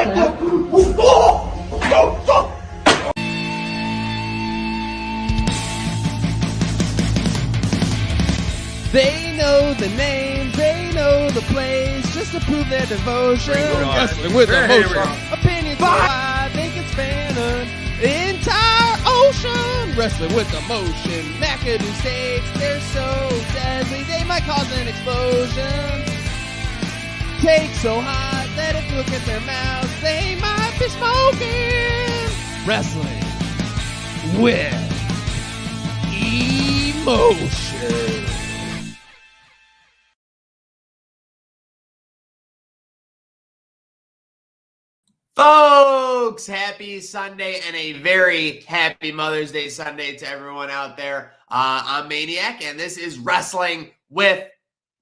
They know the names, they know the plays, just to prove their devotion. Wrestling with emotion. Opinions so wide, they can span an entire ocean. Wrestling with emotion. McAdoo stakes, they're so deadly, they might cause an explosion. Take so hot that if you look at their mouths, they might be smoking. Wrestling with emotion. Folks, happy Sunday and a very happy Mother's Day Sunday to everyone out there. I'm Maniac, and this is Wrestling with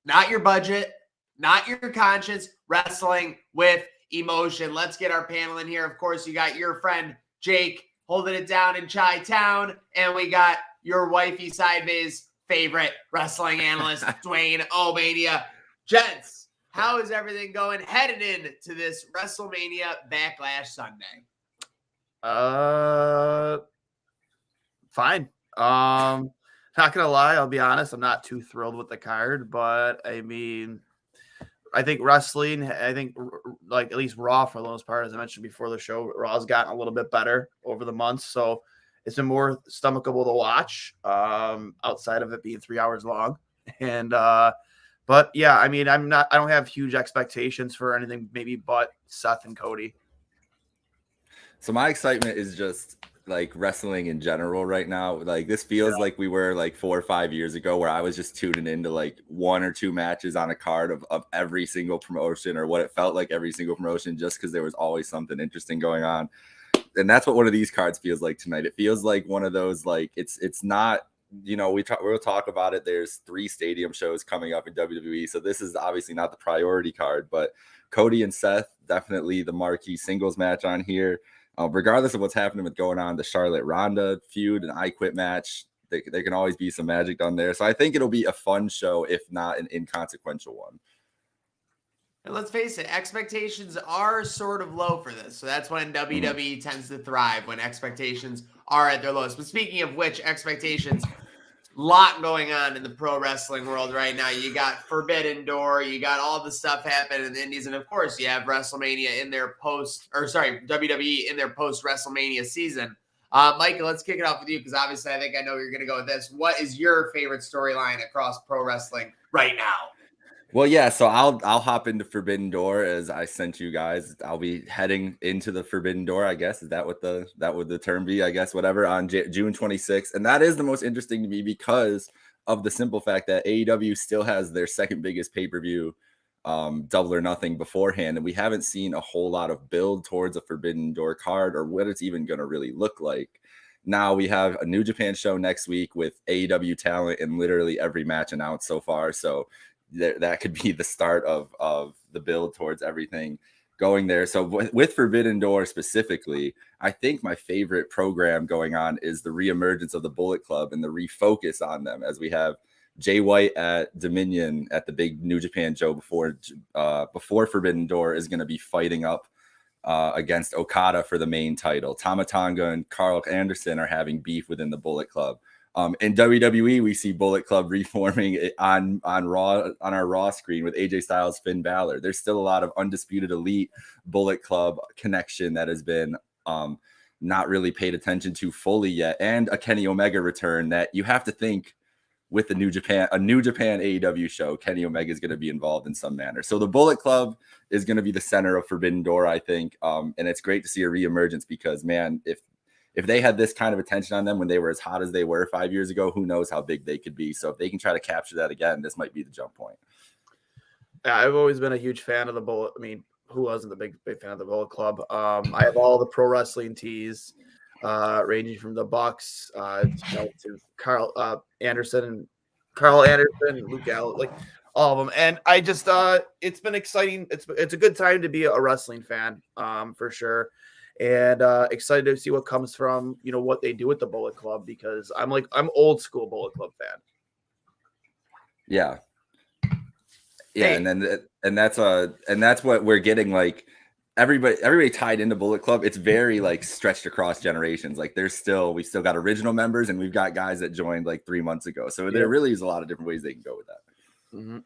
not your budget, not your conscience, wrestling with emotion. Let's get our panel in here. Of course, you got your friend Jake holding it down in Chi-Town, and we got your wifey Sideways favorite wrestling analyst, Dwayne O'Mania. Gents, how is everything going headed into this Wrestlemania Backlash Sunday? Fine. Not gonna lie, I'll be honest, I'm not too thrilled with the card, but I mean, I think wrestling, like at least Raw for the most part, as I mentioned before the show, Raw's gotten a little bit better over the months, so it's been more stomachable to watch, outside of it being 3 hours long. And but yeah, I mean, I don't have huge expectations for anything maybe but Seth and Cody. So my excitement is just like wrestling in general right now. Like this feels like we were like 4 or 5 years ago where I was just tuning into like 1 or 2 matches on a card of every single promotion, or what it felt like every single promotion, just because there was always something interesting going on. And that's what one of these cards feels like tonight. It feels like one of those, like it's not, you know, we'll talk about it. There's 3 stadium shows coming up in WWE. So this is obviously not the priority card, but Cody and Seth, definitely the marquee singles match on here. Regardless of what's happening with going on the Charlotte Ronda feud and I Quit match, there can always be some magic done there. So I think it'll be a fun show, if not an inconsequential one. And let's face it, expectations are sort of low for this. So that's when WWE tends to thrive, when expectations are at their lowest. But speaking of which, expectations, lot going on in the pro wrestling world right now. You got Forbidden Door, you got all the stuff happening in the indies, and of course you have WrestleMania in their WWE in their post WrestleMania season. Michael, let's kick it off with you, because obviously I think I know where you're going to go with this. What is your favorite storyline across pro wrestling right now? Well, yeah, so I'll hop into Forbidden Door, as I sent you guys. I'll be heading into the Forbidden Door, I guess. Is that what the term be? I guess, whatever, on June 26th. And that is the most interesting to me because of the simple fact that AEW still has their second biggest pay-per-view, Double or Nothing, beforehand. And we haven't seen a whole lot of build towards a Forbidden Door card, or what it's even going to really look like. Now we have a New Japan show next week with AEW talent in literally every match announced so far. So that could be the start of the build towards everything going there. So with Forbidden Door specifically, I think my favorite program going on is the reemergence of the Bullet Club and the refocus on them, as we have Jay White at Dominion at the big New Japan show before Forbidden Door is going to be fighting up against Okada for the main title. Tama Tonga and Carl Anderson are having beef within the Bullet Club. In WWE, we see Bullet Club reforming on Raw, on our Raw screen with AJ Styles, Finn Balor. There's still a lot of Undisputed Elite Bullet Club connection that has been not really paid attention to fully yet, and a Kenny Omega return that you have to think with a New Japan AEW show, Kenny Omega is going to be involved in some manner. So the Bullet Club is going to be the center of Forbidden Door, I think, and it's great to see a reemergence because, man, if they had this kind of attention on them when they were as hot as they were 5 years ago, who knows how big they could be. So if they can try to capture that again, this might be the jump point. Yeah, I've always been a huge fan of the Bullet. I mean, who wasn't the big fan of the Bullet Club? I have all the pro wrestling tees, ranging from the Bucks to Carl Anderson, and Luke Gallows, like all of them. And I just, it's been exciting. It's a good time to be a wrestling fan, for sure. And excited to see what comes from, what they do with the Bullet Club, because I'm old school Bullet Club fan. Yeah. Yeah. Hey. And that's what we're getting. Like, everybody tied into Bullet Club. It's very like stretched across generations. Like we still got original members, and we've got guys that joined like 3 months ago. So there really is a lot of different ways they can go with that. Mm-hmm.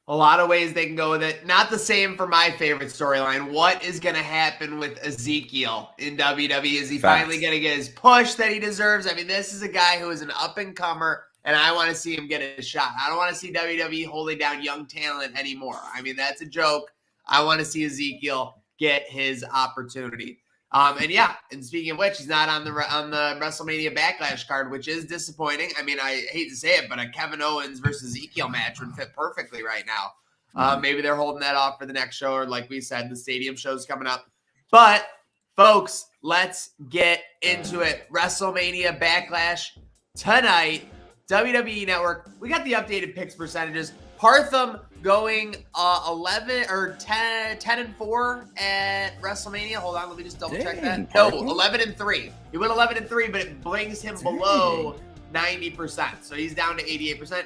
A lot of ways they can go with it. Not the same for my favorite storyline. What is going to happen with Ezekiel in WWE? Is he finally going to get his push that he deserves? I mean, this is a guy who is an up-and-comer, and I want to see him get a shot. I don't want to see WWE holding down young talent anymore. I mean, that's a joke. I want to see Ezekiel get his opportunity. And speaking of which, he's not on the WrestleMania Backlash card, which is disappointing. I mean, I hate to say it, but a Kevin Owens versus Ezekiel match would fit perfectly right now. Maybe they're holding that off for the next show, or like we said, the stadium show's coming up. But, folks, let's get into it. WrestleMania Backlash tonight. WWE Network. We got the updated picks percentages. Partham going 11 or 10-4 at WrestleMania. Hold on, let me just double check that. No, 11-3. He went 11-3, but it brings him below 90%. So he's down to 88%.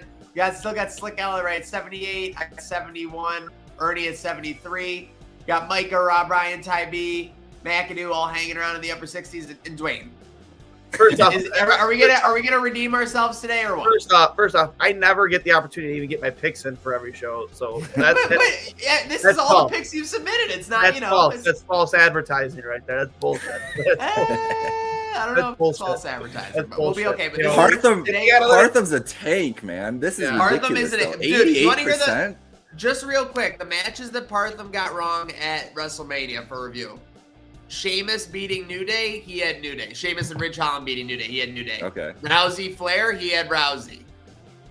Still got Slick Ella right at 78. I got 71. Ernie at 73. Got Micah, Rob Ryan, Ty B, McAdoo all hanging around in the upper 60s, and Dwayne. First off, are we gonna redeem ourselves today or what? First off, I never get the opportunity to even get my picks in for every show, so this is all the picks you've submitted. It's not, false. That's false advertising right there. That's bullshit. I don't know if it's false advertising, but we'll be okay. But Partham's a tank, man. This is ridiculous. 88%. Just real quick, the matches that Partham got wrong at WrestleMania for review. Sheamus beating New Day, he had New Day. Sheamus and Ridge Holland beating New Day, he had New Day. Okay. Rousey Flair, he had Rousey.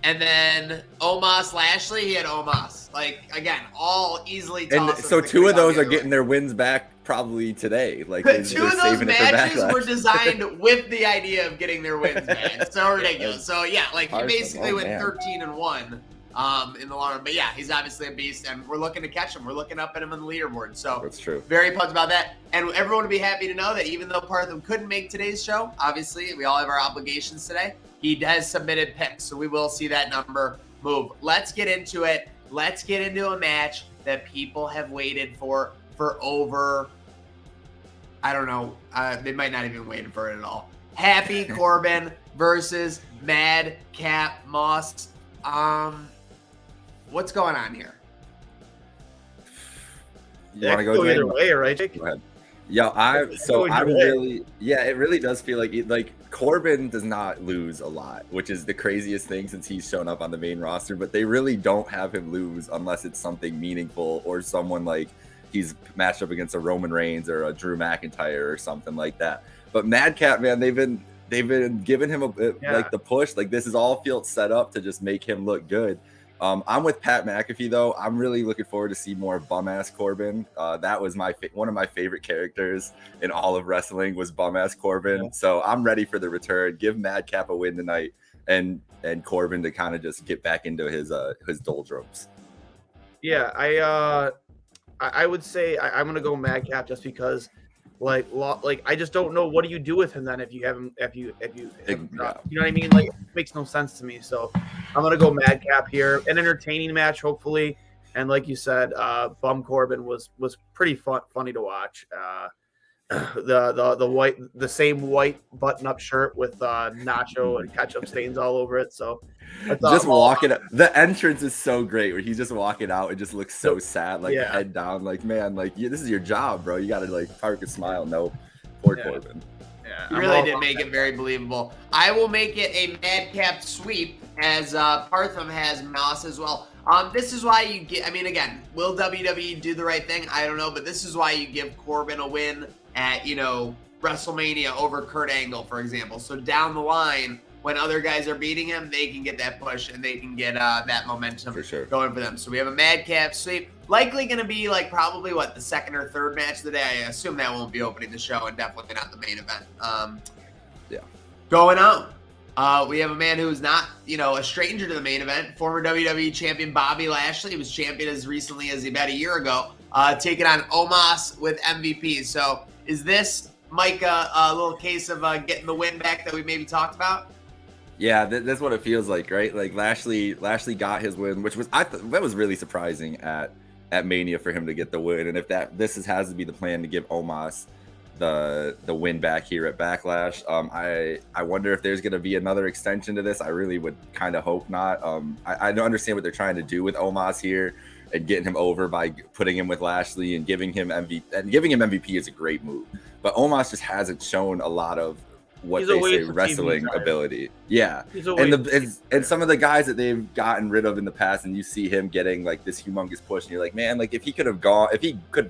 And then Omos Lashley, he had Omos. Like, again, all easily tossed. And so two of those are getting their wins back probably today. Like, two of those matches were designed with the idea of getting their wins back. It's so ridiculous. So, yeah, like, he basically went 13-1. In the long run. But yeah, he's obviously a beast, and we're looking to catch him. We're looking up at him on the leaderboard. So that's true. Very pumped about that. And everyone will be happy to know that even though Partham couldn't make today's show, obviously we all have our obligations today, he has submitted picks. So we will see that number move. Let's get into it. Let's get into a match that people have waited for over, I don't know, they might not even waited for it at all. Happy Corbin versus Madcap Moss. What's going on here? You want to go either way, right, Jake? Go ahead. It really does feel like Corbin does not lose a lot, which is the craziest thing since he's shown up on the main roster, but they really don't have him lose unless it's something meaningful or someone like he's matched up against a Roman Reigns or a Drew McIntyre or something like that. But Madcap, man, they've been giving him like the push. Like, this is all field set up to just make him look good. I'm with Pat McAfee though. I'm really looking forward to see more bum-ass Corbin. That was one of my favorite characters in all of wrestling was bum-ass Corbin. Yeah. So I'm ready for the return. Give Madcap a win tonight, and Corbin to kind of just get back into his doldrums. Yeah, I would say I'm gonna go Madcap just because. Like I just don't know, what do you do with him then if you know what I mean? Like, it makes no sense to me. So I'm gonna go Madcap here. An entertaining match, hopefully. And like you said, Bum Corbin was pretty funny to watch. The same white button-up shirt with nacho and ketchup stains all over it. So just walking out. The entrance is so great where he's just walking out and just looks so sad, like head down, like, man, like, this is your job, bro. You gotta like park a smile. No, poor Corbin. Yeah, you really did make it very believable. I will make it a Madcap sweep, as Partham has Moss as well. This is why you get, I mean, again, will WWE do the right thing? I don't know, but this is why you give Corbin a win at, WrestleMania over Kurt Angle, for example. So down the line, when other guys are beating him, they can get that push and they can get that momentum going for them. So we have a Madcap sweep. Likely going to be like probably the second or third match of the day. I assume that won't be opening the show and definitely not the main event. Going on. We have a man who's not, a stranger to the main event. Former WWE champion Bobby Lashley. He was champion as recently as about a year ago. Taking on Omos with MVP. So is this, Mike, a little case of getting the win back that we maybe talked about? Yeah, that's what it feels like, right? Like Lashley got his win, which was that was really surprising at at Mania for him to get the win. And if this has to be the plan to give Omos the win back here at Backlash, I wonder if there's going to be another extension to this. I really would kind of hope not. I don't understand what they're trying to do with Omos here and getting him over by putting him with Lashley and giving him MVP. And giving him MVP is a great move, but Omos just hasn't shown a lot of what they say wrestling ability. Yeah, and some of the guys that they've gotten rid of in the past, and you see him getting like this humongous push, and you're like, man, like if he could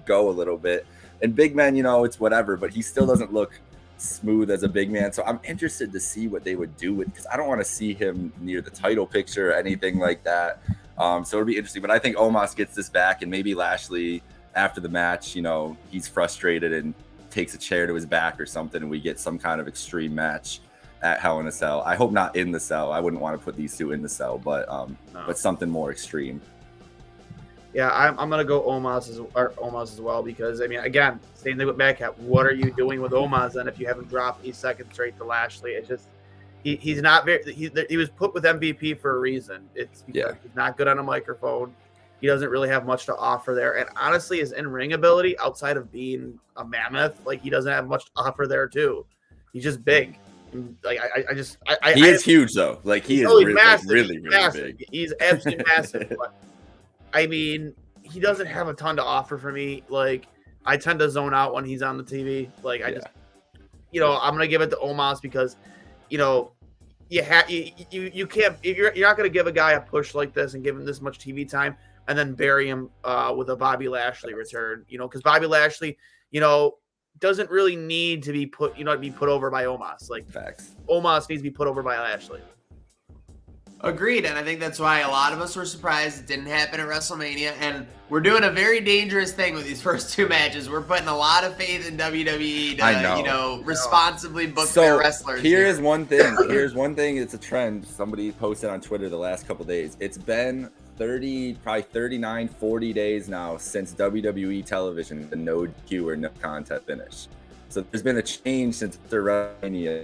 go a little bit. And big men, you know, it's whatever, but he still doesn't look smooth as a big man. So I'm interested to see what they would do with, because I don't want to see him near the title picture or anything like that. So it'll be interesting. But I think Omos gets this back, and maybe Lashley after the match, you know, he's frustrated and takes a chair to his back or something, and we get some kind of extreme match at Hell in a Cell. I hope not in the cell. I wouldn't want to put these two in the cell, but something more extreme. Yeah, I'm gonna go Omos as well, because I mean, again, same thing with Madcap. What are you doing with Omos then if you haven't dropped 8 seconds straight to Lashley? It's just he's not very. He was put with MVP for a reason. It's because he's not good on a microphone. He doesn't really have much to offer there, and honestly, his in-ring ability, outside of being a mammoth, like he doesn't have much to offer there too. He's just big. Like he is huge though. Like he is really, massive. Really massive. Big. He's absolutely massive. But I mean, he doesn't have a ton to offer for me. Like, I tend to zone out when he's on the TV. Like, I just, you know, I'm gonna give it to Omos because, you know, you can't. You're not gonna give a guy a push like this and give him this much TV time and then bury him with a Bobby Lashley return. You know, because Bobby Lashley, you know, doesn't really need to be put over by Omos. Like, facts. Omos needs to be put over by Lashley. Agreed, and I think that's why a lot of us were surprised it didn't happen at WrestleMania, and we're doing a very dangerous thing with these first 2 matches. We're putting a lot of faith in WWE to, you know, responsibly book their wrestlers. Here's one thing. It's a trend. Somebody posted on Twitter the last couple days. It's been probably 39, 40 days now since WWE television, the no DQ or no contest finish. So there's been a change since the WrestleMania.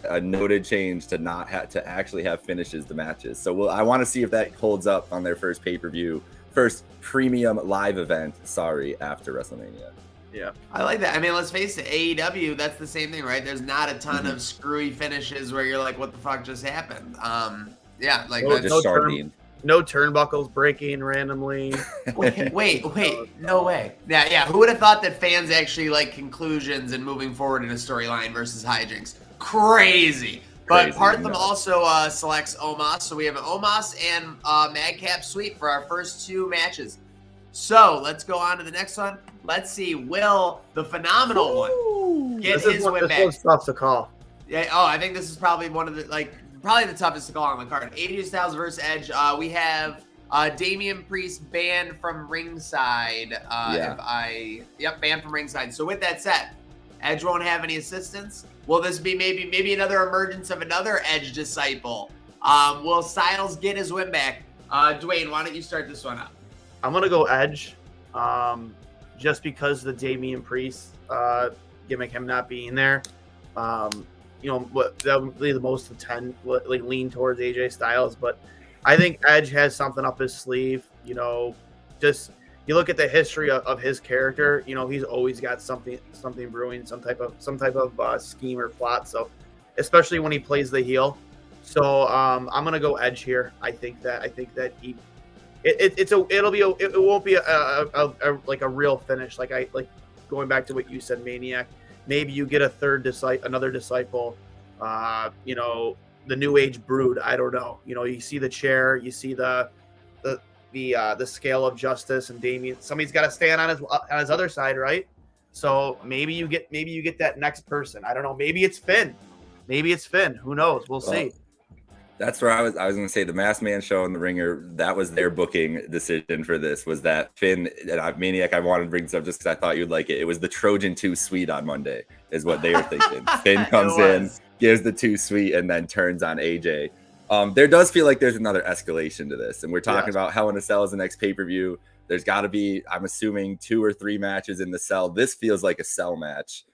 A noted change to not have to actually have finishes the matches. So I want to see if that holds up on their first pay-per-view, first premium live event. After WrestleMania. Yeah, I like that. I mean, let's face it, AEW, that's the same thing, right? There's not a ton of screwy finishes where you're like, what the fuck just happened? Yeah, like no turnbuckles breaking randomly. Wait, no way. Yeah. Who would have thought that fans actually like conclusions and moving forward in a storyline versus hijinks? Crazy. But Partham also selects Omos, so we have an Omos and Madcap sweep for our first 2 matches. So let's go on to the next one. Let's see, will the phenomenal one get his win back? This is tough to call. Yeah. Oh, I think this is probably one of the probably the toughest to call on the card. AJ Styles versus Edge. We have Damian Priest banned from ringside. Banned from ringside. So with that said, Edge won't have any assistance. Will this be maybe another emergence of another Edge disciple? Will Styles get his win back? Dwayne, why don't you start this one up? I'm gonna go Edge, just because the Damian Priest gimmick, him not being there. You know, that would be the most of 10 lean towards AJ Styles, but I think Edge has something up his sleeve. You know, just you look at the history of his character. You know, he's always got something brewing, some type of scheme or plot. So, especially when he plays the heel. So I'm gonna go Edge here. I think that it won't be a real finish. Like going back to what you said, Maniac. Maybe you get another disciple. You know, the New Age Brood. I don't know. You know, you see the chair, you see the scale of justice, and Damian. Somebody's got to stand on his other side, right? So maybe you get that next person. I don't know. Maybe it's Finn. Who knows? We'll see. That's where I was going to say the Masked Man show and the Ringer. That was their booking decision for this. Was that Finn and Maniac? I wanted to bring this up just because I thought you'd like it. It was the Trojan 2 suite on Monday, is what they were thinking. Finn comes in, gives the 2 suite, and then turns on AJ. There does feel like there's another escalation to this, and we're talking about Hell in a Cell as the next pay-per-view. There's got to be, I'm assuming, 2 or 3 matches in the cell. This feels like a cell match.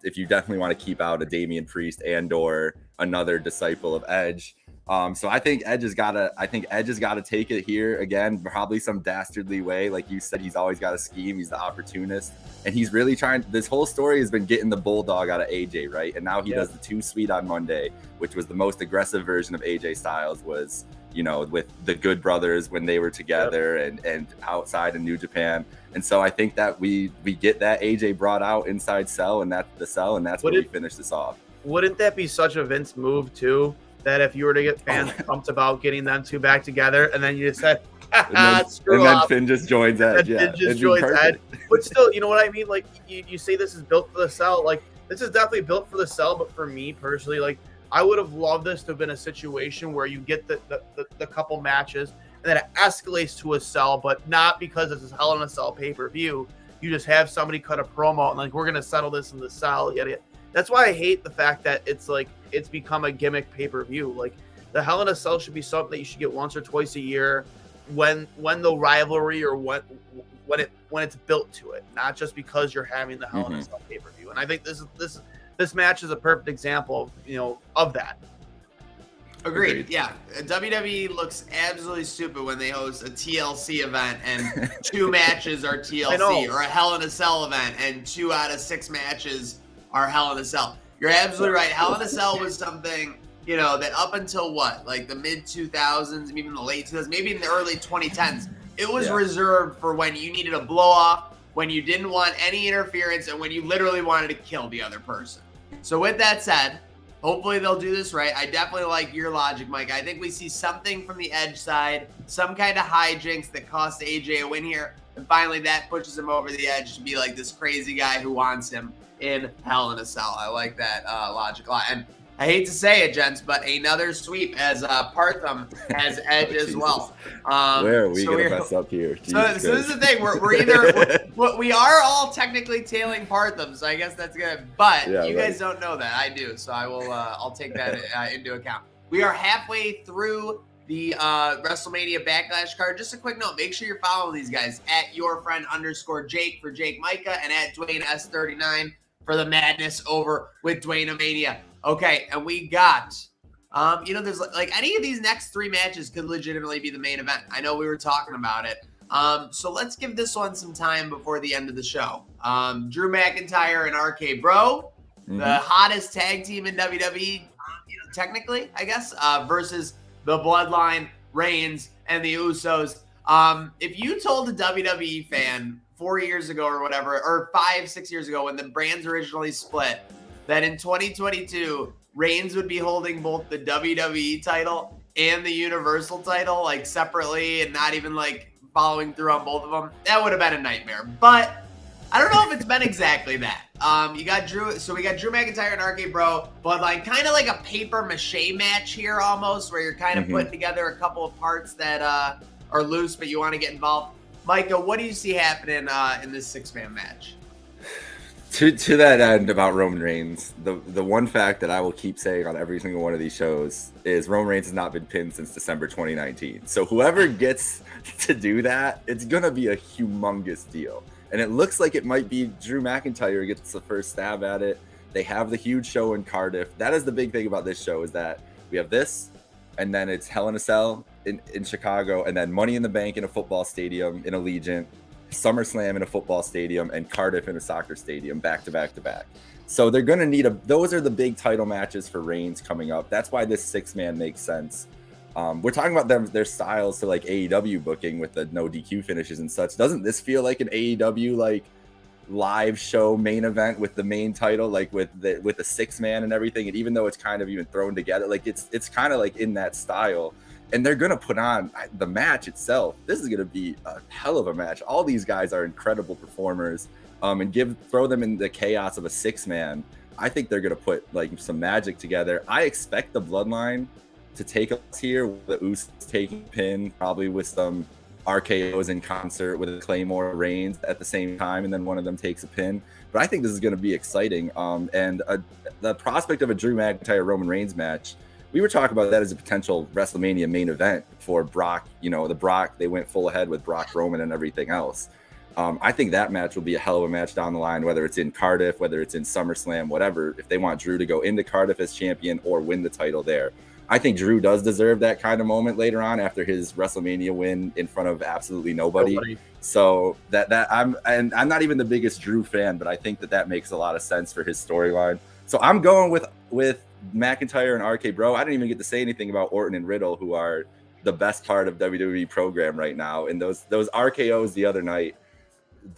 If you definitely want to keep out a Damian Priest and or another disciple of Edge. So I think Edge has got to take it here again, probably some dastardly way. Like you said, he's always got a scheme. He's the opportunist, and he's really trying. This whole story has been getting the bulldog out of AJ, right? And now he does the Too Sweet on Monday, which was the most aggressive version of AJ Styles. Was, you know, with the Good Brothers when they were together and outside in New Japan. And so I think that we get that AJ brought out inside Cell, and that's the Cell, and that's where we finish this off. Wouldn't that be such a Vince move too? That if you were to get fans pumped about getting them two back together, and then you just said, and then Finn just joins Edge. Finn just joins Edge. But still, you know what I mean? Like, you say this is built for the Cell. Like, this is definitely built for the Cell, but for me personally, like, I would have loved this to have been a situation where you get the couple matches, and then it escalates to a Cell, but not because it's a Hell in a Cell pay-per-view. You just have somebody cut a promo, and like, we're going to settle this in the Cell, yada. That's why I hate the fact that it's like it's become a gimmick pay-per-view. Like, the Hell in a Cell should be something that you should get once or twice a year when the rivalry or when it's built to it, not just because you're having the Hell in a Cell pay-per-view. And I think this match is a perfect example of that. Agreed. Yeah. WWE looks absolutely stupid when they host a TLC event and 2 matches are TLC, or a Hell in a Cell event and 2 out of 6 matches are Hell in a Cell. You're absolutely right. Hell in a Cell was something, that up until like the mid 2000s, even the late 2000s, maybe in the early 2010s, it was reserved for when you needed a blow off, when you didn't want any interference, and when you literally wanted to kill the other person. So with that said, hopefully they'll do this right. I definitely like your logic, Mike. I think we see something from the Edge side, some kind of hijinks that cost AJ a win here, and finally that pushes him over the edge to be like this crazy guy who wants him in Hell in a Cell. I like that logic a lot. And I hate to say it, gents, but another sweep as Partham has Edge as well. Where are we going to mess up here? So this is the thing. We're either we are all technically tailing Partham, so I guess that's good. But you guys don't know that. I do, so I will. I'll take that into account. We are halfway through the WrestleMania Backlash card. Just a quick note: make sure you're following these guys at @yourfriend_Jake for Jake Micah and at Dwayne S39 for the madness over with Dwayne Mania. Okay, and we got, there's like any of these next 3 matches could legitimately be the main event. I know we were talking about it. So let's give this one some time before the end of the show. Drew McIntyre and RK Bro, the hottest tag team in WWE, technically, I guess, versus the Bloodline, Reigns, and the Usos. If you told a WWE fan 4 years ago or whatever, or 5-6 years ago when the brands originally split, that in 2022, Reigns would be holding both the WWE title and the Universal title, like separately, and not even like following through on both of them, that would have been a nightmare. But I don't know if it's been exactly that. We got Drew McIntyre and RK Bro, Bloodline, kind of like a paper mache match here almost, where you're kind of putting together a couple of parts that are loose, but you want to get involved. Micah, what do you see happening in this 6-man match? To that end about Roman Reigns, the one fact that I will keep saying on every single one of these shows is Roman Reigns has not been pinned since December 2019. So whoever gets to do that, it's going to be a humongous deal. And it looks like it might be Drew McIntyre gets the first stab at it. They have the huge show in Cardiff. That is the big thing about this show, is that we have this, and then it's Hell in a Cell in Chicago, and then Money in the Bank in a football stadium in Allegiant, SummerSlam in a football stadium, and Cardiff in a soccer stadium, back to back to back. So they're going to need those are the big title matches for Reigns coming up. That's why this 6-man makes sense. We're talking about their styles to like AEW booking with the no DQ finishes and such. Doesn't this feel like an AEW like live show main event with the main title, like with the 6-man and everything? And even though it's kind of even thrown together, like it's kind of like in that style. And they're going to put on the match itself. This is going to be a hell of a match. All these guys are incredible performers. And throw them in the chaos of a 6-man. I think they're going to put like some magic together. I expect the Bloodline to take us here, with the Usos taking pin, probably with some RKOs in concert with a Claymore Reigns at the same time, and then one of them takes a pin. But I think this is going to be exciting. And the prospect of a Drew McIntyre Roman Reigns match, we were talking about that as a potential WrestleMania main event for Brock. They went full ahead with Brock Roman and everything else. I think that match will be a hell of a match down the line, whether it's in Cardiff, whether it's in SummerSlam, whatever. If they want Drew to go into Cardiff as champion or win the title there, I think Drew does deserve that kind of moment later on after his WrestleMania win in front of absolutely nobody. So I'm not even the biggest Drew fan, but I think that makes a lot of sense for his storyline. So I'm going with McIntyre and RK Bro. I didn't even get to say anything about Orton and Riddle, who are the best part of WWE program right now. And those RKOs the other night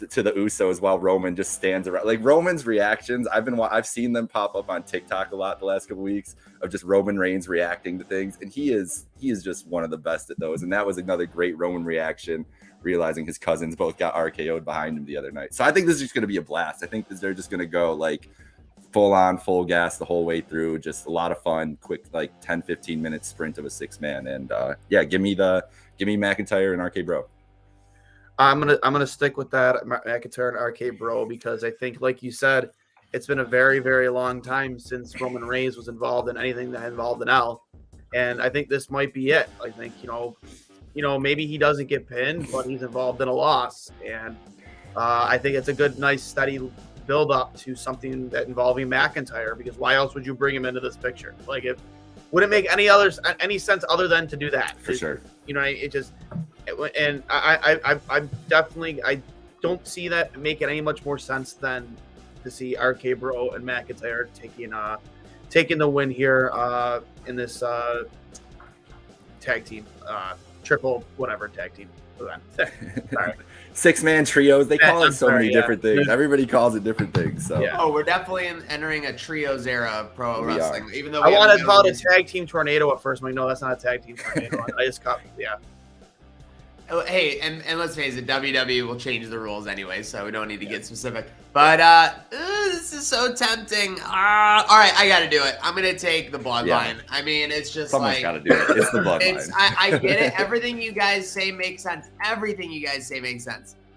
to the Usos while Roman just stands around. Like Roman's reactions, I've seen them pop up on TikTok a lot the last couple of weeks of just Roman Reigns reacting to things, and he is just one of the best at those. And that was another great Roman reaction, realizing his cousins both got RKO'd behind him the other night. So I think this is just going to be a blast. I think they're just going to go like full on, full gas the whole way through. Just a lot of fun, quick, like 10-15 minute sprint of a 6-man. And give me McIntyre and RK Bro. I'm gonna stick with that McIntyre and RK Bro, because I think, like you said, it's been a very, very long time since Roman Reigns was involved in anything that involved an L, and I think this might be it. I think maybe he doesn't get pinned, but he's involved in a loss, and I think it's a good, nice, steady build up to something that involving McIntyre, because why else would you bring him into this picture? Like, it wouldn't make any sense other than to do that. For sure. It just. And I don't see that making any much more sense than to see RK Bro and McIntyre taking the win here in this tag team triple whatever tag team event. Sorry. 6-man trios. They call it so many different things. Everybody calls it different things. So we're definitely entering a trios era of pro wrestling. Even though I wanted to call it a tag team tornado at first. I'm like, no, that's not a tag team tornado. I just caught Hey, and let's face it, WWE will change the rules anyway, so we don't need to get specific. But this is so tempting. All right, I got to do it. I'm going to take the Bloodline. Yeah. I mean, it's just someone's got to do it. It's the Bloodline. I get it. Everything you guys say makes sense.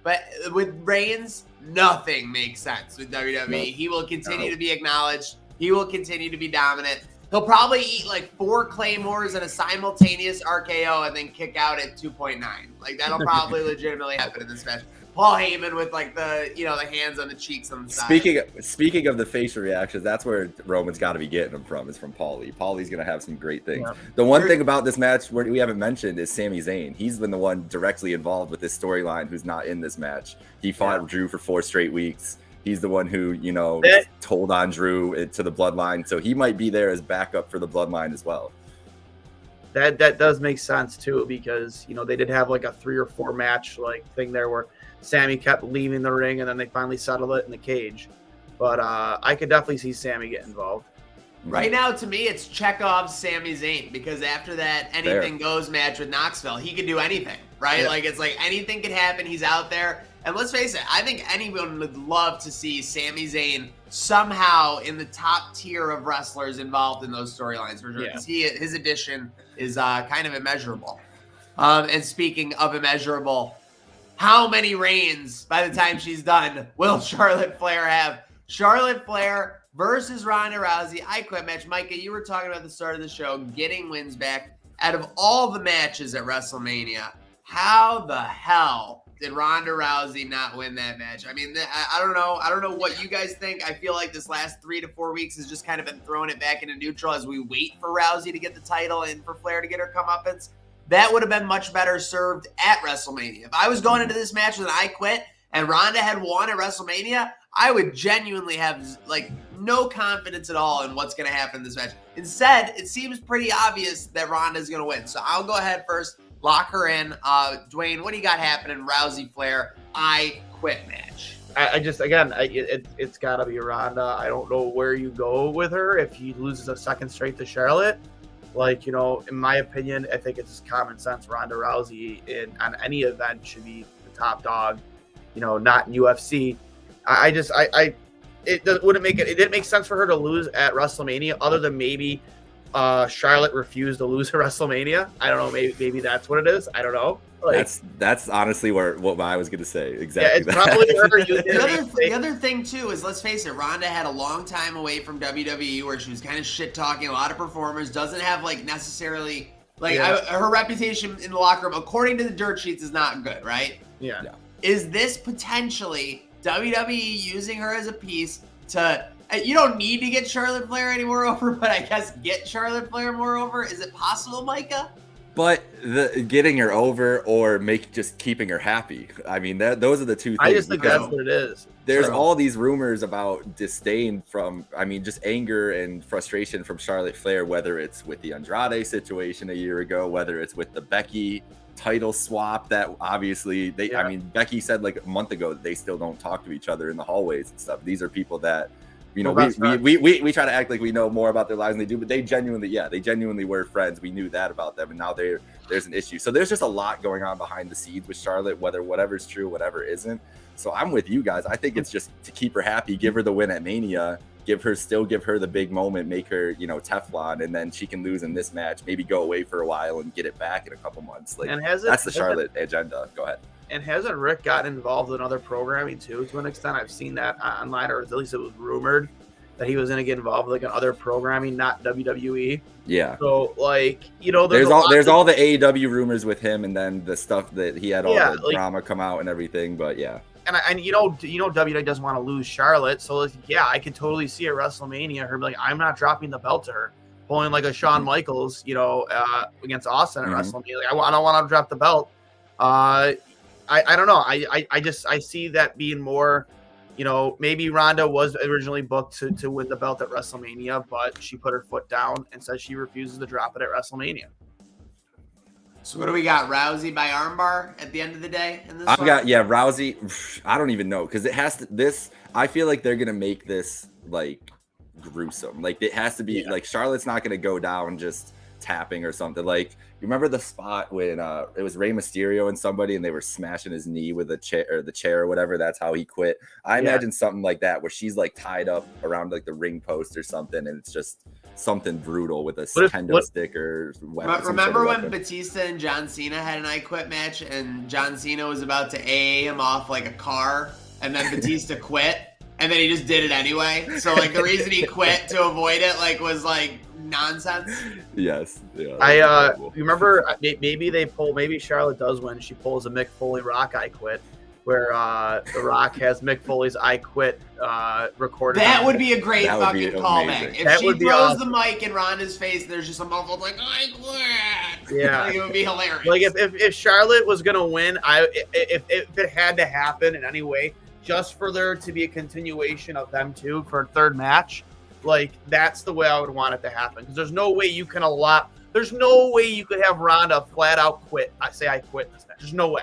But with Reigns, nothing makes sense with WWE. No. He will continue to be acknowledged. He will continue to be dominant. He'll probably eat like 4 Claymores and a simultaneous RKO and then kick out at 2.9. Like, that'll probably legitimately happen in this match. Paul Heyman with like the hands on the cheeks on the side. Speaking of the facial reactions, that's where Roman's got to be getting them from, is from Paulie. Paulie's going to have some great things. Yeah. The one thing about this match we haven't mentioned is Sami Zayn. He's been the one directly involved with this storyline who's not in this match. He fought Drew for 4 straight weeks. He's the one who, told on Drew to the Bloodline. So he might be there as backup for the Bloodline as well. That does make sense, too, because, they did have like a 3 or 4 match like thing there where Sammy kept leaving the ring and then they finally settled it in the cage. But I could definitely see Sammy get involved. Right now, to me, it's Chekhov's Sami Zayn, because after that anything goes match with Knoxville, he could do anything, right? Yeah. Like, it's like anything could happen. He's out there. And let's face it, I think anyone would love to see Sami Zayn somehow in the top tier of wrestlers involved in those storylines, for sure. Because his addition is kind of immeasurable. And speaking of immeasurable, how many reigns by the time she's done will Charlotte Flair have? Charlotte Flair versus Ronda Rousey. I Quit match. Micah, you were talking about the start of the show, getting wins back. Out of all the matches at WrestleMania, how the hell did Ronda Rousey not win that match? I mean, I don't know. I don't know what you guys think. I feel like this last 3 to 4 weeks has just kind of been throwing it back into neutral as we wait for Rousey to get the title and for Flair to get her comeuppance. That would have been much better served at WrestleMania. If I was going into this match with an I Quit and Ronda had won at WrestleMania, I would genuinely have like no confidence at all in what's going to happen in this match. Instead, it seems pretty obvious that Ronda's going to win. So I'll go ahead first. Lock her in. Dwayne, what do you got happening? Rousey Flair, I Quit match. It's got to be Ronda. I don't know where you go with her if he loses a second straight to Charlotte. Like, in my opinion, I think it's common sense. Ronda Rousey on any event should be the top dog, not in UFC. It didn't make sense for her to lose at WrestleMania, other than maybe Charlotte refused to lose at WrestleMania. I don't know. Maybe that's what it is. I don't know. Like, that's honestly what I was going to say. Exactly. Yeah, it's probably her. The other thing too is, let's face it, Ronda had a long time away from WWE where she was kind of shit talking a lot of performers. Doesn't have necessarily her reputation in the locker room, according to the dirt sheets, is not good, right? Yeah. Is this potentially WWE using her as a piece to You don't need to get Charlotte Flair any more over, but I guess get Charlotte Flair more over. Is it possible, Micah? But the getting her over or just keeping her happy. I mean, those are the two things. I just think that's what it is. There's all these rumors about disdain from, I mean, just anger and frustration from Charlotte Flair, whether it's with the Andrade situation a year ago, whether it's with the Becky title swap that obviously I mean, Becky said like a month ago that they still don't talk to each other in the hallways and stuff. These are people that, you know, we try to act like we know more about their lives than they do, but they genuinely were friends. We knew that about them, and now there's an issue. So there's just a lot going on behind the scenes with Charlotte, whatever's true, whatever isn't. So I'm with you guys. I think it's just to keep her happy, give her the win at Mania, give her the big moment, make her, you know, Teflon, and then she can lose in this match, maybe go away for a while and get it back in a couple months. Like, that's the Charlotte agenda. Go ahead. And hasn't Rick gotten involved in other programming too? To an extent, I've seen that online, or at least it was rumored that he was going to get involved with like in other programming, not WWE. Yeah. So like, you know, there's all the AEW rumors with him, and then the stuff that he had all the drama come out and everything. But yeah. And you know WWE doesn't want to lose Charlotte, so like, yeah, I could totally see at WrestleMania her be like, I'm not dropping the belt to her, pulling like a Shawn Michaels, you know, against Austin at WrestleMania. Like, I don't want to drop the belt. I don't know. I see that being more, you know, maybe Ronda was originally booked to win the belt at WrestleMania, but she put her foot down and says she refuses to drop it at WrestleMania. So what do we got? Rousey by armbar at the end of the day in this I got Rousey. I don't even know, because it has to. I feel like they're gonna make this like gruesome. Like it has to be like Charlotte's not gonna go down just tapping or something. Like, you remember the spot when it was Rey Mysterio and somebody, and they were smashing his knee with the chair or whatever. That's how he quit. I imagine something like that, where she's like tied up around like the ring post or something, and it's just something brutal with a kendo stick or weapon. Remember when Batista and John Cena had an I Quit match, and John Cena was about to AA him off like a car, and then Batista quit, and then he just did it anyway. So like the reason he quit to avoid it was like nonsense. Yes. Yeah. You remember maybe Charlotte does win. She pulls a Mick Foley Rock I Quit, where The Rock has Mick Foley's I Quit recorded. That would be a great fucking callback. If she throws the mic in Ronda's face, there's just a muffled like I quit. Yeah, like, it would be hilarious. Like if Charlotte was gonna win, if it had to happen in any way, just for there to be a continuation of them two for a third match, like that's the way I would want it to happen. Because there's no way you can There's no way you could have Ronda flat out quit. I quit this match. There's no way.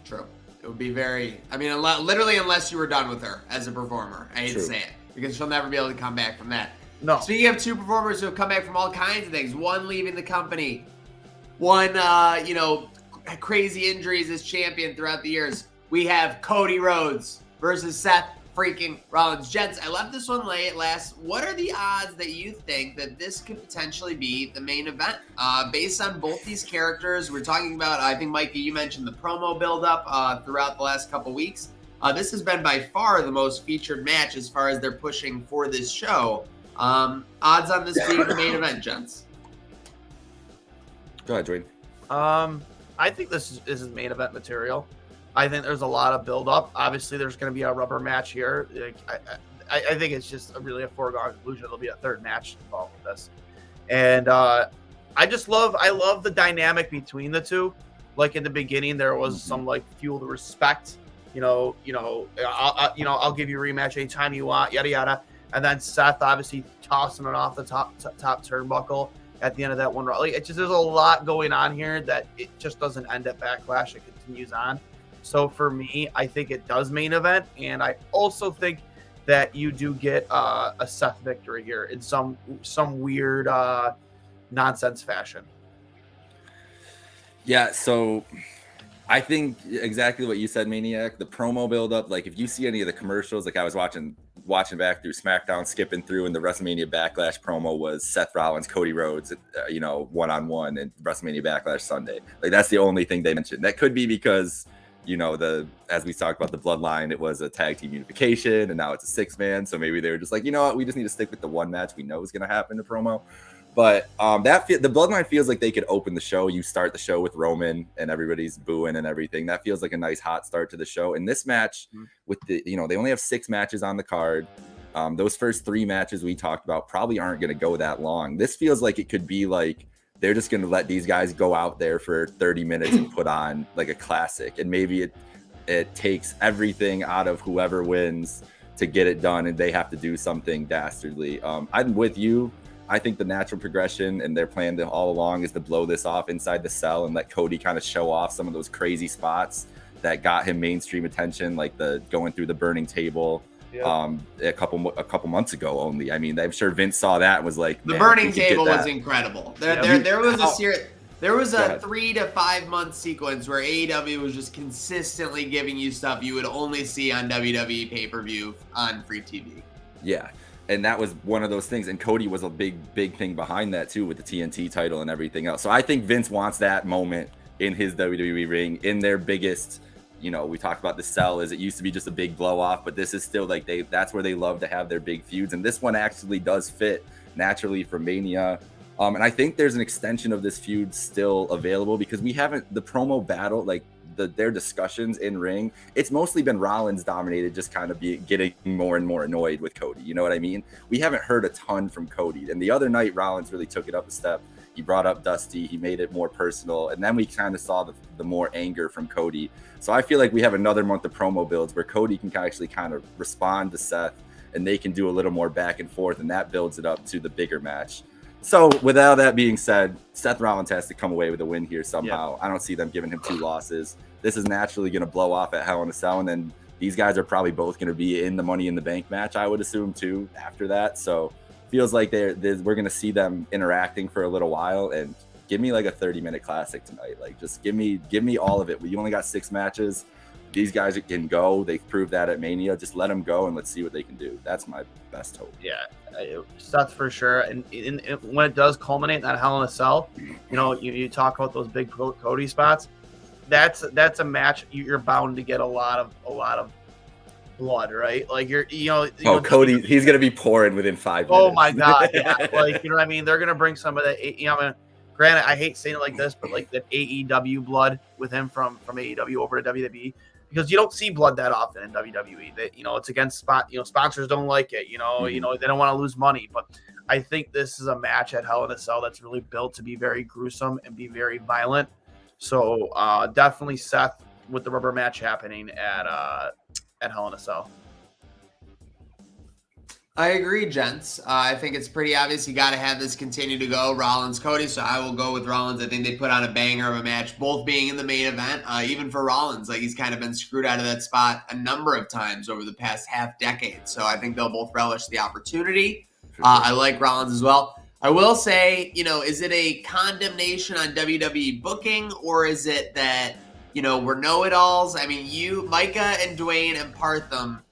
True. It would be very, I mean, literally unless you were done with her as a performer. I hate to say it, because she'll never be able to come back from that. No. Speaking of two performers who have come back from all kinds of things, one leaving the company, one, crazy injuries as champion throughout the years, we have Cody Rhodes versus Seth freaking Rollins. Gents, I left this one late last. What are the odds that you think that this could potentially be the main event? Based on both these characters, we're talking about, I think, Mikey, you mentioned the promo buildup throughout the last couple weeks. This has been by far the most featured match as far as they're pushing for this show. Odds on this being the main event, gents? Go ahead, Dwayne. I think this is main event material. I think there's a lot of build-up. Obviously, there's going to be a rubber match here. Like, I think it's just really a foregone conclusion. There'll be a third match involved with this, and I love the dynamic between the two. Like in the beginning, there was some like fuel to respect. I'll give you a rematch anytime you want. Yada yada. And then Seth obviously tossing it off the top turnbuckle at the end of that one. Like it's just there's a lot going on here that it just doesn't end at Backlash. It continues on. So for me, I think it does main event, and I also think that you do get a Seth victory here in some weird nonsense fashion. Yeah, so I think exactly what you said, Maniac. The promo buildup, like if you see any of the commercials, like I was watching back through SmackDown, skipping through, and the WrestleMania Backlash promo was Seth Rollins, Cody Rhodes, one-on-one, and WrestleMania Backlash Sunday. Like that's the only thing they mentioned. That could be because, as we talked about the bloodline, it was a tag team unification, and now it's a 6-man. So maybe they were just like, you know what, we just need to stick with the one match we know is going to happen in the promo. But the bloodline feels like they could open the show. You start the show with Roman, and everybody's booing and everything. That feels like a nice hot start to the show. And this match, with they only have 6 matches on the card. Those first 3 matches we talked about probably aren't going to go that long. This feels like it could be like they're just going to let these guys go out there for 30 minutes and put on like a classic, and maybe it takes everything out of whoever wins to get it done, and they have to do something dastardly. I'm with you. I think the natural progression and their plan all along is to blow this off inside the cell and let Cody kind of show off some of those crazy spots that got him mainstream attention, like the going through the burning table. Yep. A couple months ago only. I mean, I'm sure Vince saw that and was like, the burning table was incredible. There was a 3 to 5 month sequence where AEW was just consistently giving you stuff you would only see on WWE pay-per-view on free TV. Yeah. And that was one of those things. And Cody was a big thing behind that too, with the TNT title and everything else. So I think Vince wants that moment in his WWE ring, in their biggest, we talked about the cell, is it used to be just a big blow off, but this is still like that's where they love to have their big feuds. And this one actually does fit naturally for Mania. And I think there's an extension of this feud still available, because we haven't, the promo battle, like their discussions in ring, it's mostly been Rollins dominated, just kind of getting more and more annoyed with Cody. You know what I mean? We haven't heard a ton from Cody. And the other night, Rollins really took it up a step. He brought up Dusty. He made it more personal. And then we kind of saw the more anger from Cody. So I feel like we have another month of promo builds where Cody can actually kind of respond to Seth, and they can do a little more back and forth, and that builds it up to the bigger match. So with all that being said, Seth Rollins has to come away with a win here somehow. I don't see them giving him 2 losses. This is naturally going to blow off at Hell in a Cell, and then these guys are probably both going to be in the Money in the Bank match, I would assume, too, after that. So feels like we're going to see them interacting for a little while, and give me like a 30-minute classic tonight. Like, just give me all of it. We only got 6 matches. These guys can go. They've proved that at Mania. Just let them go and let's see what they can do. That's my best hope. Yeah, Seth for sure. And when it does culminate in that Hell in a Cell, you talk about those big Cody spots. That's a match you're bound to get a lot of blood, right? Like Cody, he's gonna be pouring within 5 minutes. Oh my god, yeah. Like, you know what I mean? They're gonna bring some of that. Granted, I hate saying it like this, but like that AEW blood with him from AEW over to WWE. Because you don't see blood that often in WWE. That it's against sponsors don't like it. They don't want to lose money. But I think this is a match at Hell in a Cell that's really built to be very gruesome and be very violent. So definitely Seth with the rubber match happening at Hell in a Cell. I agree, gents. I think it's pretty obvious you got to have this continue to go, Rollins, Cody. So I will go with Rollins. I think they put on a banger of a match, both being in the main event. Even for Rollins, like, he's kind of been screwed out of that spot a number of times over the past half decade. So I think they'll both relish the opportunity. I like Rollins as well. I will say, is it a condemnation on WWE booking, or is it that, we're know-it-alls? I mean, Micah and Dwayne and Partham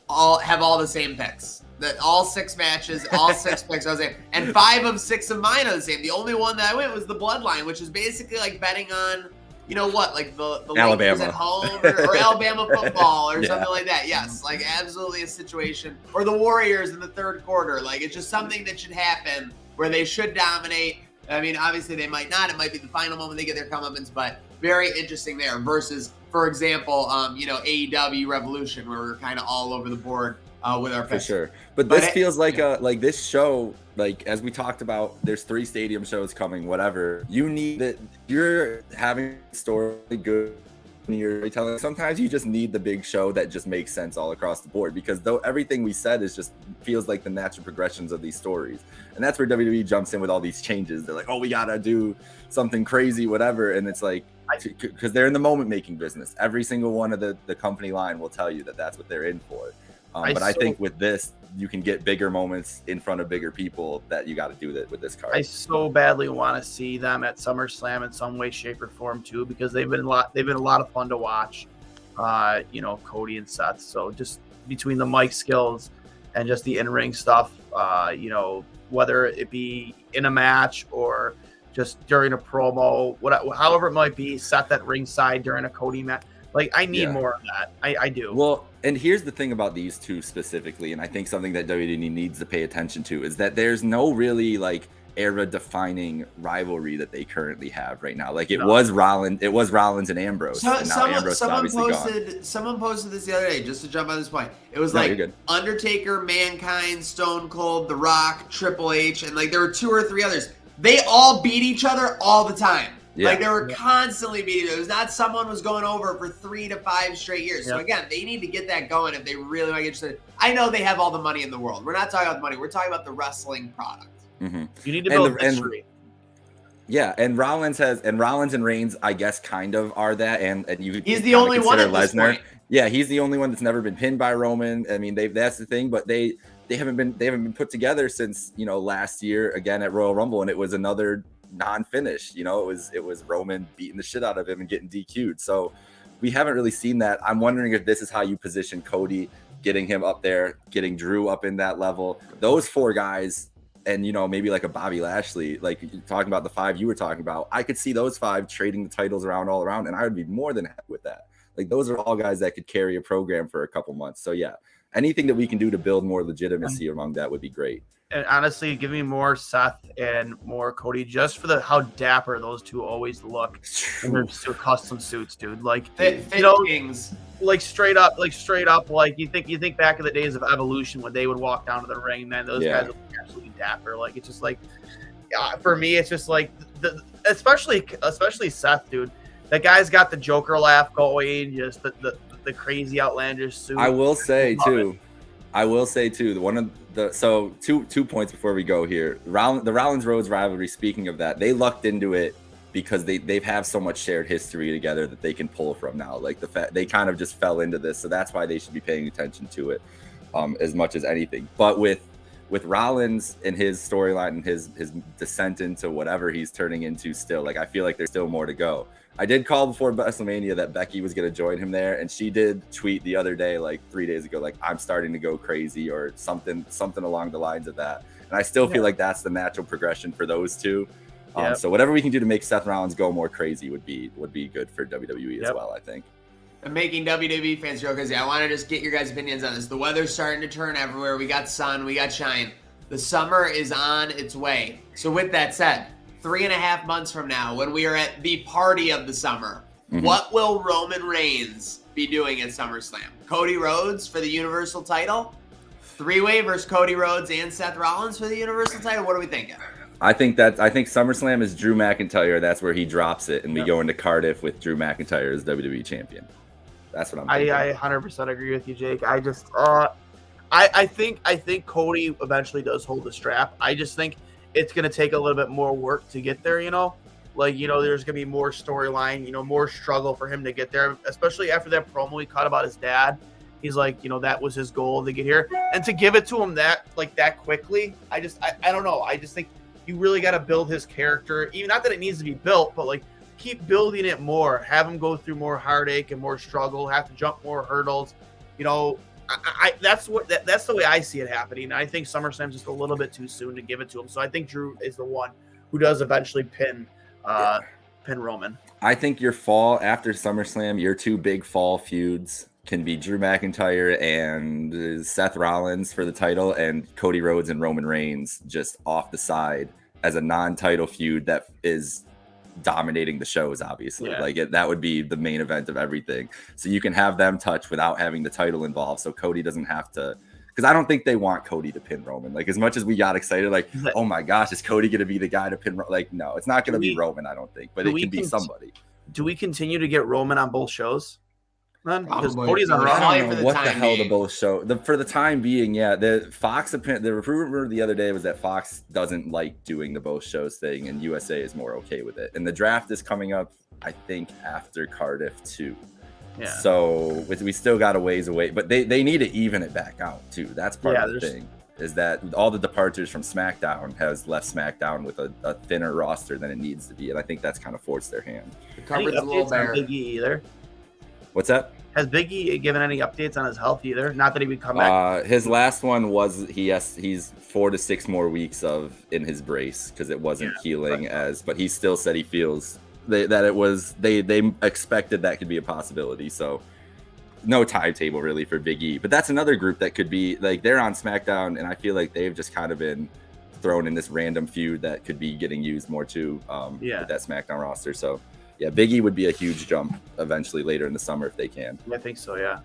all have all the same picks. That all 6 matches, all 6 picks are the same. And 5 of 6 of mine are the same. The only one that I went was the Bloodline, which is basically like betting on, like the Lakers at home or Alabama football or something like that. Yes, like absolutely a situation. Or the Warriors in the 3rd quarter. Like, it's just something that should happen where they should dominate. I mean, obviously they might not. It might be the final moment they get their comeuppance, but very interesting there. Versus, for example, AEW Revolution, where we're kind of all over the board. With our picks. For sure. But this feels like this show, like, as we talked about, there's 3 stadium shows coming, whatever. You need that. You're having a story good. You're telling. Sometimes you just need the big show that just makes sense all across the board, because though everything we said is just feels like the natural progressions of these stories. And that's where WWE jumps in with all these changes. They're like, oh, we got to do something crazy, whatever. And it's like, because they're in the moment making business. Every single one of the company line will tell you that that's what they're in for. But I think with this, you can get bigger moments in front of bigger people that you got to do that with this card. I so badly want to see them at SummerSlam in some way, shape, or form too, because they've been a lot of fun to watch. Cody and Seth. So just between the mic skills and just the in-ring stuff, whether it be in a match or just during a promo, however it might be, Seth at ringside during a Cody match. Like, I need more of that. I do. Well, and here's the thing about these 2 specifically, and I think something that WWE needs to pay attention to is that there's no really, like, era-defining rivalry that they currently have right now. Like it was Rollins and Ambrose. And now Ambrose is obviously gone. Someone posted this the other day, just to jump on this point. It was Undertaker, Mankind, Stone Cold, The Rock, Triple H, and like there were 2 or 3 others. They all beat each other all the time. Yeah. Like they were constantly beating. It was not someone was going over for 3 to 5 straight years. So again, they need to get that going if they really want to get interested. I know they have all the money in the world. We're not talking about the money. We're talking about the wrestling product. Mm-hmm. You need to build history. And Rollins and Reigns, I guess, kind of are that. And he's the only one at this point. Yeah, he's the only one that's never been pinned by Roman. I mean, that's the thing, but they haven't been put together since last year again at Royal Rumble, and it was another non-finish. It was Roman beating the shit out of him and getting DQ'd. So we haven't really seen that. I'm wondering if this is how you position Cody, getting him up there, getting Drew up in that level. Those 4 guys. And, maybe like a Bobby Lashley, like talking about the 5 you were talking about, I could see those 5 trading the titles around all around, and I would be more than happy with that. Like those are all guys that could carry a program for a couple months. So yeah, anything that we can do to build more legitimacy among that would be great. And honestly, give me more Seth and more Cody, just for how dapper those 2 always look in their custom suits, dude. Like Kings. Like straight up, like you think back in the days of Evolution when they would walk down to the ring, man, those guys would be absolutely dapper. Like it's just like, for me, it's just like especially Seth, dude. That guy's got the Joker laugh going, just the crazy outlandish suit. I will say too, one of the two points before we go here. The Rollins Rhodes rivalry. Speaking of that, they lucked into it because they have so much shared history together that they can pull from now. Like the fact they kind of just fell into this, so that's why they should be paying attention to it as much as anything. But with Rollins and his storyline and his descent into whatever he's turning into, still, like I feel like there's still more to go. I did call before Wrestlemania that Becky was going to join him there, and she did tweet the other day, like 3 days ago, like I'm starting to go crazy or something along the lines of that. And I still feel like that's the natural progression for those 2. So whatever we can do to make Seth Rollins go more crazy would be good for WWE as well, I think. I'm making WWE fans go crazy. I want to just get your guys' opinions on this. The weather's starting to turn everywhere. We got sun, we got shine. The summer is on its way. So with that said, 3.5 months from now, when we are at the party of the summer, what will Roman Reigns be doing at SummerSlam? Cody Rhodes for the Universal title? 3-way versus Cody Rhodes and Seth Rollins for the Universal title? What are we thinking? I think SummerSlam is Drew McIntyre. That's where he drops it, and we go into Cardiff with Drew McIntyre as WWE champion. That's what I'm thinking. I 100% agree with you, Jake. I just I think Cody eventually does hold the strap. I just think it's going to take a little bit more work to get there, Like, there's going to be more storyline, more struggle for him to get there, especially after that promo he cut about his dad. He's like, that was his goal to get here. And to give it to him that quickly, I don't know. I just think you really got to build his character. Even not that it needs to be built, but like keep building it more. Have him go through more heartache and more struggle. Have to jump more hurdles. That's the way I see it happening. I think SummerSlam's just a little bit too soon to give it to him. So I think Drew is the one who does eventually pin Roman. I think your fall after SummerSlam, your 2 big fall feuds can be Drew McIntyre and Seth Rollins for the title, and Cody Rhodes and Roman Reigns just off the side as a non-title feud that is dominating the shows, obviously. That would be the main event of everything. So you can have them touch without having the title involved, so Cody doesn't have to, because I don't think they want Cody to pin Roman. Like, as much as we got excited, like, oh my gosh, is Cody going to be the guy to pin Roman? Like, no, it's not going to be Roman, I don't think, but it can be somebody. Do we continue to get Roman on both shows? Because Cody's on Raw. I don't know what the hell the both show. For the time being, yeah. The rumor the other day was that Fox doesn't like doing the both shows thing, and USA is more okay with it. And the draft is coming up, I think, after Cardiff too. Yeah. So we still got a ways away, but they need to even it back out too. That's part of the thing. Is that all the departures from SmackDown has left SmackDown with a thinner roster than it needs to be, and I think that's kind of forced their hand. The cupboard's a little bare. Big E either. What's that? Has Big E given any updates on his health either? Not that he would come back. His last one was he's 4 to 6 more weeks in his brace because it wasn't healing but he still said he feels that it was they expected that could be a possibility. So no timetable really for Big E, but that's another group that could be like they're on SmackDown, and I feel like they've just kind of been thrown in this random feud that could be getting used more too with that SmackDown roster. So yeah, Big E would be a huge jump eventually later in the summer if they can. I think so, yeah.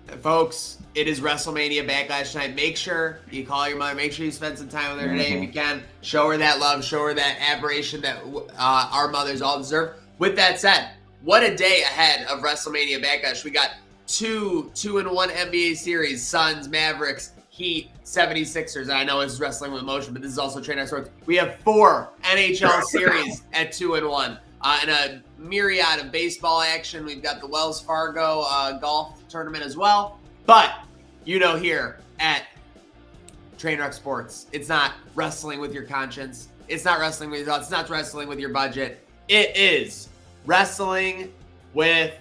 And folks, it is WrestleMania Backlash tonight. Make sure you call your mother. Make sure you spend some time with her today if you can. Show her that love. Show her that admiration that our mothers all deserve. With that said, what a day ahead of WrestleMania Backlash. We got two and one NBA series, Suns, Mavericks, Heat, 76ers. And I know it's Wrestling with Emotion, but this is also Train Our Sports. We have 4 NHL series at 2 and 1. And a myriad of baseball action. We've got the Wells Fargo golf tournament as well. But, here at Trainwreck Sports, it's not wrestling with your conscience. It's not wrestling with your thoughts. It's not wrestling with your budget. It is wrestling with